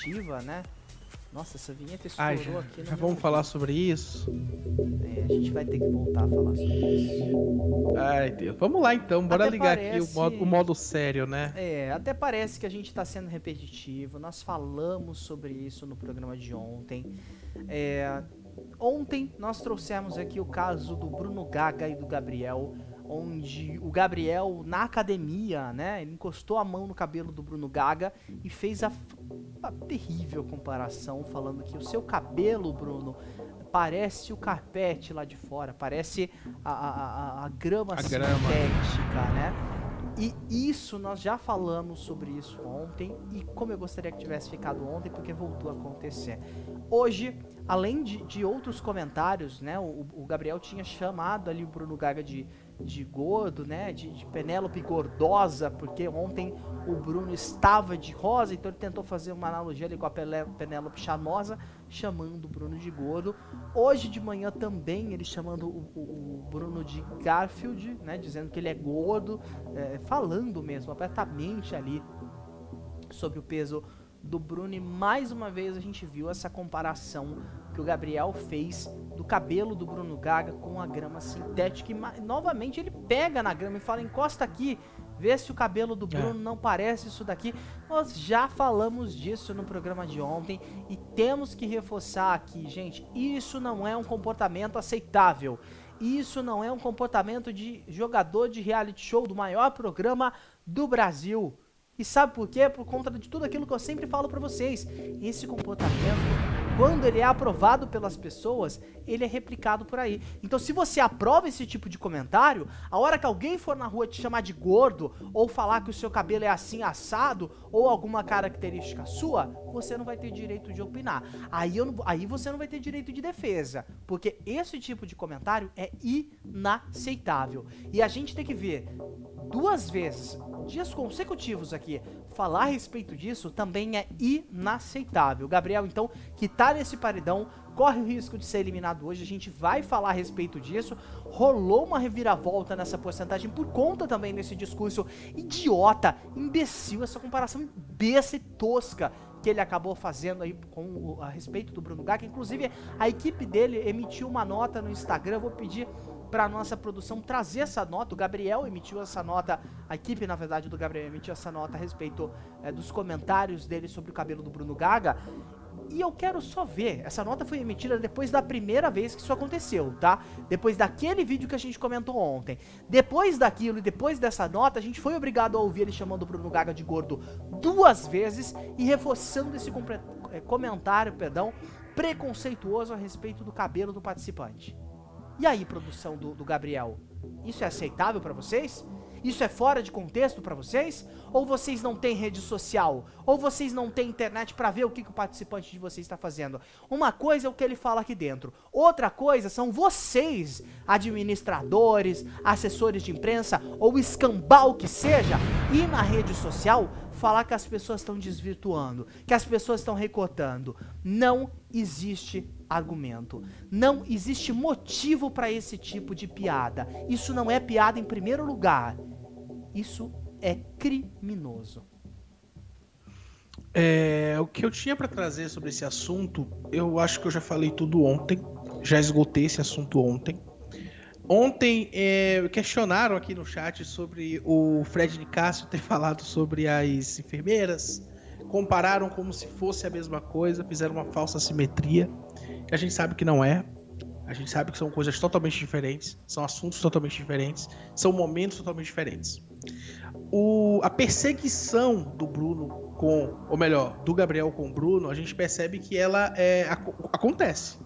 repetitiva, né? Nossa, essa vinheta estourou aqui. Já vamos falar sobre isso? A gente vai ter que voltar a falar sobre isso. Ai, Deus. Vamos lá então, bora Até ligar parece... aqui o modo sério, né? Até parece que a gente tá sendo repetitivo. Nós falamos sobre isso no programa de ontem. Ontem nós trouxemos aqui o caso do Bruno Gaga e do Gabriel, onde o Gabriel, na academia, né, ele encostou a mão no cabelo do Bruno Gaga e fez a terrível comparação, falando que o seu cabelo, Bruno, parece o carpete lá de fora, parece a grama sintética, né? E isso, nós já falamos sobre isso ontem, e como eu gostaria que tivesse ficado ontem, porque voltou a acontecer. Hoje, além de outros comentários, né, o Gabriel tinha chamado ali o Bruno Gaga de gordo, né, de Penélope gordosa, porque ontem o Bruno estava de rosa, então ele tentou fazer uma analogia ali com a Penélope charmosa, chamando o Bruno de gordo. Hoje de manhã também ele chamando o Bruno de Garfield, né, dizendo que ele é gordo, falando mesmo abertamente ali sobre o peso do Bruno, e mais uma vez a gente viu essa comparação que o Gabriel fez do cabelo do Bruno Gaga com a grama sintética, e novamente ele pega na grama e fala, encosta aqui, vê se o cabelo do Bruno não parece isso daqui. Nós já falamos disso no programa de ontem e temos que reforçar aqui, gente, isso não é um comportamento aceitável. Isso não é um comportamento de jogador de reality show do maior programa do Brasil. E sabe por quê? Por conta de tudo aquilo que eu sempre falo pra vocês. Esse comportamento, quando ele é aprovado pelas pessoas, ele é replicado por aí. Então, se você aprova esse tipo de comentário, a hora que alguém for na rua te chamar de gordo, ou falar que o seu cabelo é assim assado, ou alguma característica sua, você não vai ter direito de opinar. Aí você não vai ter direito de defesa, porque esse tipo de comentário é inaceitável. E a gente tem que ver 2 vezes, dias consecutivos aqui, falar a respeito disso também é inaceitável. Gabriel, então, que tá nesse paredão, corre o risco de ser eliminado hoje, a gente vai falar a respeito disso. Rolou uma reviravolta nessa porcentagem por conta também desse discurso idiota, imbecil, essa comparação besta e tosca que ele acabou fazendo aí a respeito do Bruno Gaga. Inclusive, a equipe dele emitiu uma nota no Instagram, eu vou pedir para nossa produção trazer essa nota. O Gabriel emitiu essa nota, a equipe, na verdade, do Gabriel emitiu essa nota a respeito dos comentários dele sobre o cabelo do Bruno Gaga. E eu quero só ver, essa nota foi emitida depois da primeira vez que isso aconteceu, tá? Depois daquele vídeo que a gente comentou ontem. Depois daquilo e depois dessa nota, a gente foi obrigado a ouvir ele chamando o Bruno Gaga de gordo 2 vezes e reforçando esse comentário, preconceituoso a respeito do cabelo do participante. E aí, produção do Gabriel? Isso é aceitável pra vocês? Isso é fora de contexto pra vocês? Ou vocês não têm rede social? Ou vocês não têm internet pra ver o que o participante de vocês está fazendo? Uma coisa é o que ele fala aqui dentro. Outra coisa são vocês, administradores, assessores de imprensa ou escambau que seja, ir na rede social falar que as pessoas estão desvirtuando, que as pessoas estão recortando. Não existe argumento. Não existe motivo para esse tipo de piada. Isso não é piada em primeiro lugar. Isso é criminoso. O que eu tinha para trazer sobre esse assunto, eu acho que eu já falei tudo ontem. Já esgotei esse assunto ontem. Ontem questionaram aqui no chat sobre o Fred Nicásio ter falado sobre as enfermeiras, compararam como se fosse a mesma coisa, fizeram uma falsa simetria, que a gente sabe que não é. A gente sabe que são coisas totalmente diferentes, são assuntos totalmente diferentes, são momentos totalmente diferentes. A perseguição do Bruno do Gabriel com o Bruno, a gente percebe que ela acontece,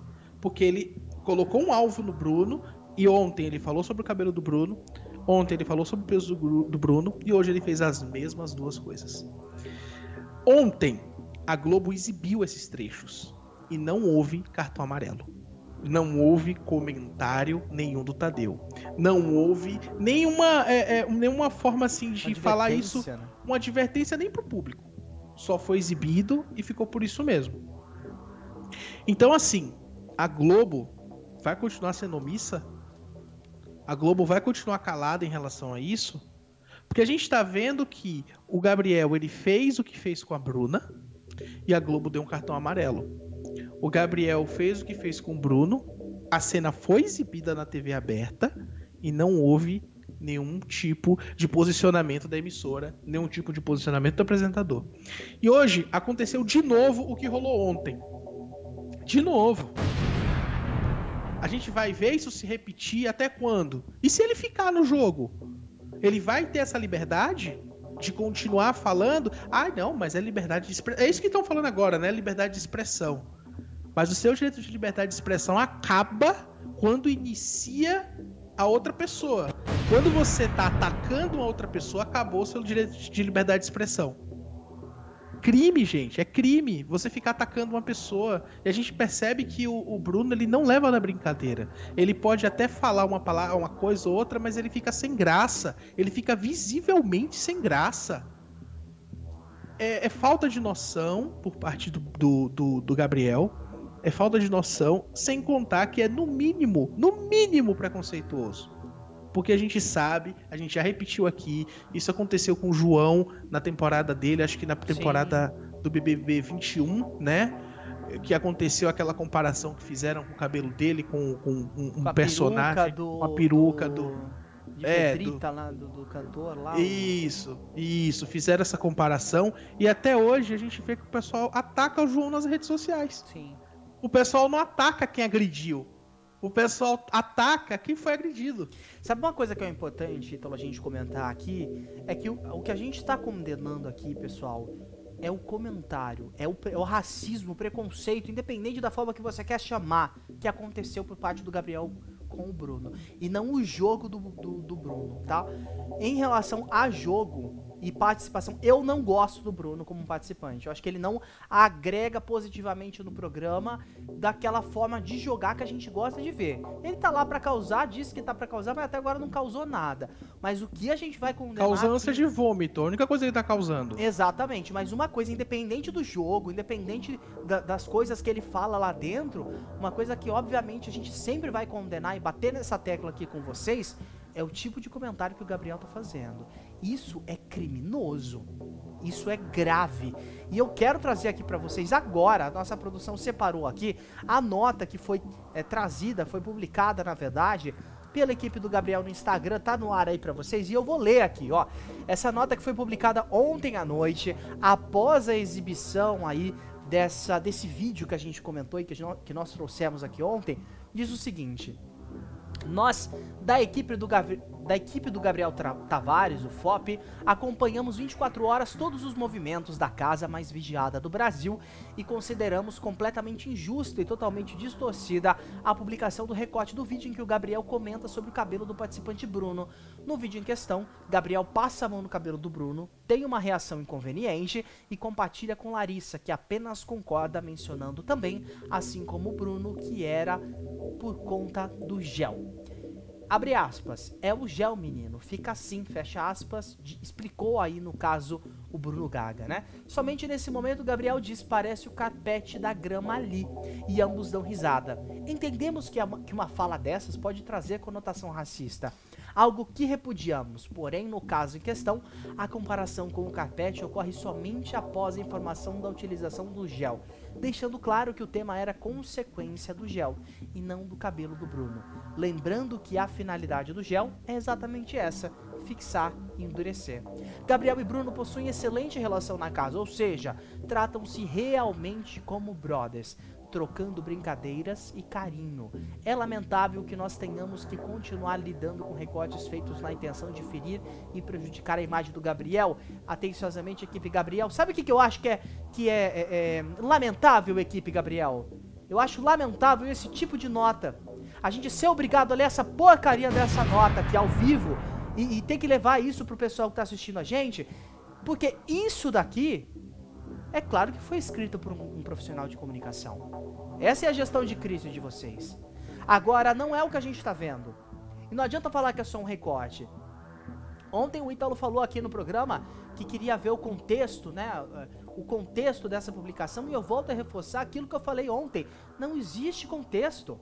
porque ele colocou um alvo no Bruno. E ontem ele falou sobre o cabelo do Bruno, ontem ele falou sobre o peso do Bruno, e hoje ele fez as mesmas 2 coisas. Ontem, a Globo exibiu esses trechos, e não houve cartão amarelo. Não houve comentário nenhum do Tadeu. Não houve nenhuma forma assim de falar isso, né? Uma advertência nem pro público. Só foi exibido e ficou por isso mesmo. Então, assim, a Globo vai continuar sendo omissa? A Globo vai continuar calada em relação a isso? Porque a gente tá vendo que o Gabriel, ele fez o que fez com a Bruna, e a Globo deu um cartão amarelo. O Gabriel fez o que fez com o Bruno, a cena foi exibida na TV aberta e não houve nenhum tipo de posicionamento da emissora, nenhum tipo de posicionamento do apresentador. E hoje aconteceu de novo o que rolou ontem. De novo. A gente vai ver isso se repetir até quando? E se ele ficar no jogo? Ele vai ter essa liberdade de continuar falando? Ah, não, mas é liberdade de expressão. É isso que estão falando agora, né? Liberdade de expressão. Mas o seu direito de liberdade de expressão acaba quando inicia a outra pessoa. Quando você está atacando uma outra pessoa, acabou o seu direito de liberdade de expressão. Crime, gente, é crime você ficar atacando uma pessoa. E a gente percebe que o Bruno, ele não leva na brincadeira. Ele pode até falar uma palavra, uma coisa ou outra, mas ele fica sem graça. Ele fica visivelmente sem graça. É falta de noção por parte do Gabriel. É falta de noção, sem contar que é no mínimo preconceituoso. Porque a gente sabe, a gente já repetiu aqui, isso aconteceu com o João na temporada dele, acho que na temporada do BBB 21, né? Que aconteceu aquela comparação que fizeram com o cabelo dele, com um personagem, com a peruca de Pedrita lá, do cantor lá. Isso, fizeram essa comparação e até hoje a gente vê que o pessoal ataca o João nas redes sociais. Sim. O pessoal não ataca quem agrediu. O pessoal ataca quem foi agredido. Sabe uma coisa que é importante, Ítalo, a gente comentar aqui? É que o que a gente está condenando aqui, pessoal, é o comentário, é o racismo, o preconceito, independente da forma que você quer chamar, que aconteceu por parte do Gabriel com o Bruno. E não o jogo do Bruno, tá? Em relação a jogo e participação, eu não gosto do Bruno como participante. Eu acho que ele não agrega positivamente no programa daquela forma de jogar que a gente gosta de ver. Ele tá lá pra causar, disse que tá pra causar, mas até agora não causou nada. Mas o que a gente vai condenar causando ânsia de vômito, a única coisa que ele tá causando. Exatamente, mas uma coisa, independente do jogo, independente das coisas que ele fala lá dentro, uma coisa que obviamente a gente sempre vai condenar e bater nessa tecla aqui com vocês, é o tipo de comentário que o Gabriel tá fazendo. Isso é criminoso. Isso é grave. E eu quero trazer aqui pra vocês agora, a nossa produção separou aqui, a nota que foi trazida, foi publicada, na verdade, pela equipe do Gabriel no Instagram, tá no ar aí pra vocês, e eu vou ler aqui, ó. Essa nota que foi publicada ontem à noite, após a exibição aí desse vídeo que a gente comentou e que nós trouxemos aqui ontem, diz o seguinte: nós, da equipe do Gabriel Tavares, o FOP, acompanhamos 24 horas todos os movimentos da casa mais vigiada do Brasil e consideramos completamente injusta e totalmente distorcida a publicação do recorte do vídeo em que o Gabriel comenta sobre o cabelo do participante Bruno. No vídeo em questão, Gabriel passa a mão no cabelo do Bruno, tem uma reação inconveniente e compartilha com Larissa, que apenas concorda, mencionando também, assim como o Bruno, que era por conta do gel. Abre aspas, é o gel, menino, fica assim, fecha aspas, explicou aí no caso o Bruno Gaga, né? Somente nesse momento o Gabriel diz, parece o carpete da grama ali, e ambos dão risada. Entendemos que uma fala dessas pode trazer conotação racista, algo que repudiamos, porém no caso em questão, a comparação com o carpete ocorre somente após a informação da utilização do gel, deixando claro que o tema era consequência do gel e não do cabelo do Bruno. Lembrando que a finalidade do gel é exatamente essa, fixar e endurecer. Gabriel e Bruno possuem excelente relação na casa, ou seja, tratam-se realmente como brothers, trocando brincadeiras e carinho. É lamentável que nós tenhamos que continuar lidando com recortes feitos na intenção de ferir e prejudicar a imagem do Gabriel. Atenciosamente, equipe Gabriel. Sabe o que eu acho que é lamentável, equipe Gabriel? Eu acho lamentável esse tipo de nota. A gente ser obrigado a ler essa porcaria dessa nota aqui ao vivo e ter que levar isso pro pessoal que tá assistindo a gente, porque isso daqui é claro que foi escrito por um profissional de comunicação. Essa é a gestão de crise de vocês. Agora, não é o que a gente tá vendo. E não adianta falar que é só um recorte. Ontem o Ítalo falou aqui no programa que queria ver o contexto, né? O contexto dessa publicação, e eu volto a reforçar aquilo que eu falei ontem. Não existe contexto.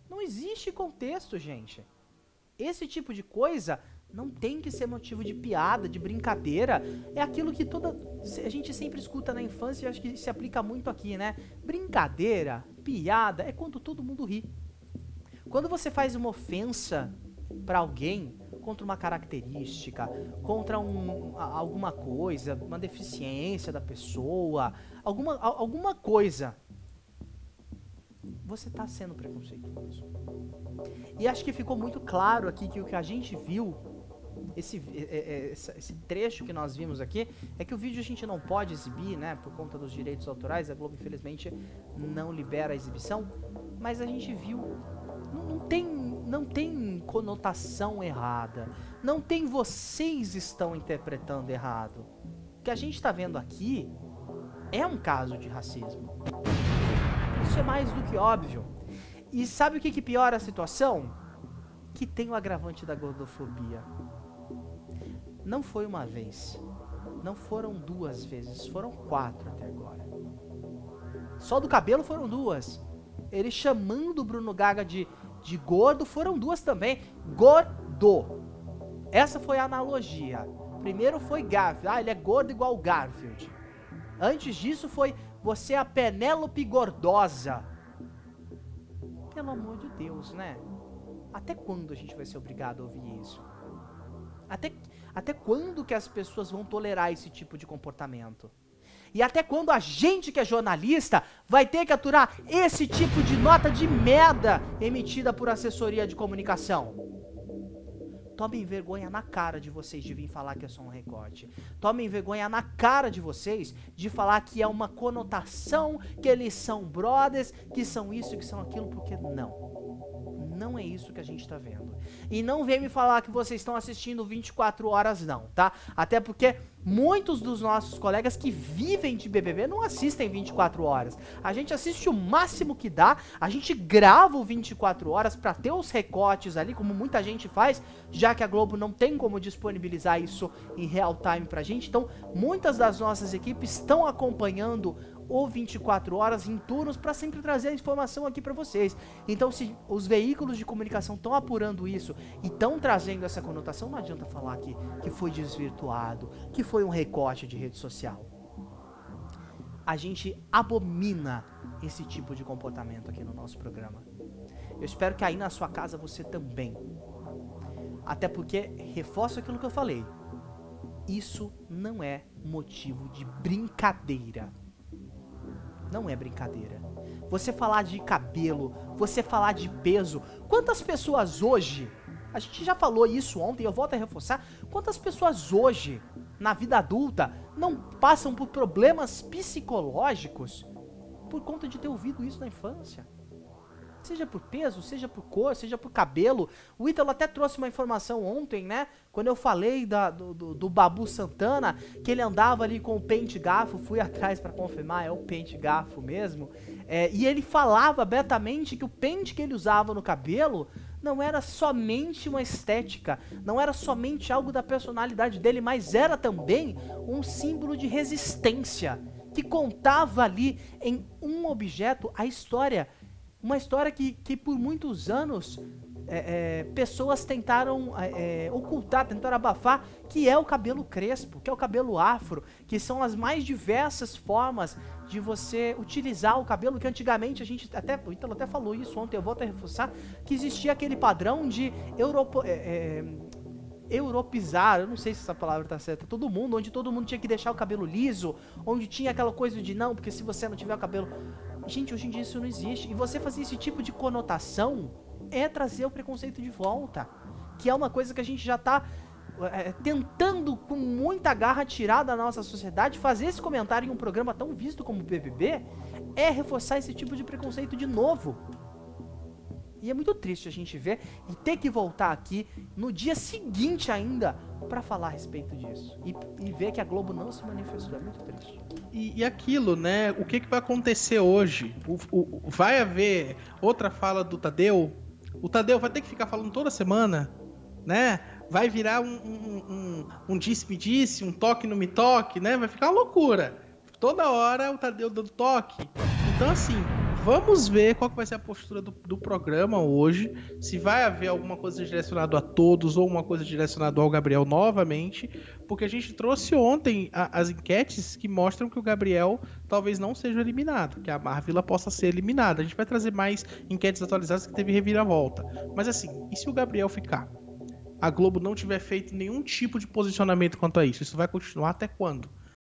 Não existe contexto, gente. Esse tipo de coisa Não tem que ser motivo de piada, de brincadeira. É aquilo que a gente sempre escuta na infância e acho que se aplica muito aqui, né? Brincadeira, piada, é quando todo mundo ri. Quando você faz uma ofensa pra alguém, contra uma característica, contra alguma coisa, uma deficiência da pessoa, alguma coisa, você tá sendo preconceituoso. E acho que ficou muito claro aqui que o que a gente viu, esse trecho que nós vimos aqui, é que o vídeo a gente não pode exibir, né, por conta dos direitos autorais. A Globo infelizmente não libera a exibição, mas a gente viu, não tem conotação errada, não tem vocês estão interpretando errado. O que a gente tá vendo aqui é um caso de racismo. Isso é mais do que óbvio. E sabe o que piora a situação? Que tem o agravante da gordofobia. Não foi uma vez, não foram 2 vezes, foram 4 até agora. Só do cabelo foram 2. Ele chamando o Bruno Gaga de gordo, foram 2 também. Gordo. Essa foi a analogia. Primeiro foi Garfield. Ah, ele é gordo igual o Garfield. Antes disso foi, você é a Penélope gordosa. Pelo amor de Deus, né? Até quando a gente vai ser obrigado a ouvir isso? Até quando que as pessoas vão tolerar esse tipo de comportamento? E até quando a gente que é jornalista vai ter que aturar esse tipo de nota de merda emitida por assessoria de comunicação? Tomem vergonha na cara de vocês de vir falar que é só um recorte. Tomem vergonha na cara de vocês de falar que é uma conotação, que eles são brothers, que são isso, que são aquilo, porque não é isso que a gente tá vendo. E não vem me falar que vocês estão assistindo 24 horas não, tá? Até porque muitos dos nossos colegas que vivem de BBB não assistem 24 horas. A gente assiste o máximo que dá, a gente grava o 24 horas pra ter os recortes ali, como muita gente faz, já que a Globo não tem como disponibilizar isso em real time pra gente. Então, muitas das nossas equipes estão acompanhando ou 24 horas em turnos para sempre trazer a informação aqui para vocês. Então, se os veículos de comunicação estão apurando isso e estão trazendo essa conotação, não adianta falar que foi desvirtuado, que foi um recorte de rede social. A gente abomina esse tipo de comportamento aqui no nosso programa. Eu espero que aí na sua casa você também. Até porque, reforço aquilo que eu falei, isso não é motivo de brincadeira. Não é brincadeira. Você falar de cabelo, você falar de peso. Quantas pessoas hoje, a gente já falou isso ontem, eu volto a reforçar, quantas pessoas hoje, na vida adulta, não passam por problemas psicológicos por conta de ter ouvido isso na infância? Seja por peso, seja por cor, seja por cabelo. O Ítalo até trouxe uma informação ontem, né? Quando eu falei do Babu Santana, que ele andava ali com o pente garfo, fui atrás pra confirmar, é o pente garfo mesmo. E ele falava abertamente que o pente que ele usava no cabelo não era somente uma estética, não era somente algo da personalidade dele, mas era também um símbolo de resistência, que contava ali em um objeto a história. Uma história que por muitos anos pessoas tentaram ocultar, tentaram abafar, que é o cabelo crespo, que é o cabelo afro, que são as mais diversas formas de você utilizar o cabelo, que antigamente a gente, o Ítalo até falou isso ontem, eu volto a reforçar, que existia aquele padrão de europeizar, eu não sei se essa palavra tá certa, todo mundo, onde todo mundo tinha que deixar o cabelo liso, onde tinha aquela coisa de não, porque se você não tiver o cabelo... Gente, hoje em dia isso não existe. E você fazer esse tipo de conotação é trazer o preconceito de volta. Que é uma coisa que a gente já tá tentando com muita garra tirar da nossa sociedade. Fazer esse comentário em um programa tão visto como o BBB é reforçar esse tipo de preconceito de novo. E é muito triste a gente ver e ter que voltar aqui no dia seguinte ainda pra falar a respeito disso. E ver que a Globo não se manifestou. É muito triste. E aquilo, né? O que vai acontecer hoje? Vai haver outra fala do Tadeu? O Tadeu vai ter que ficar falando toda semana, né? Vai virar um disse-me-disse, um toque no me toque, né? Vai ficar uma loucura. Toda hora o Tadeu dando toque. Então, assim, vamos ver qual que vai ser a postura do programa hoje. Se vai haver alguma coisa direcionada a todos ou uma coisa direcionada ao Gabriel novamente. Porque a gente trouxe ontem as enquetes que mostram que o Gabriel talvez não seja eliminado, que a Marvila possa ser eliminada. A gente vai trazer mais enquetes atualizadas que teve reviravolta. Mas assim, e se o Gabriel ficar? A Globo não tiver feito nenhum tipo de posicionamento quanto a isso? Isso vai continuar até quando?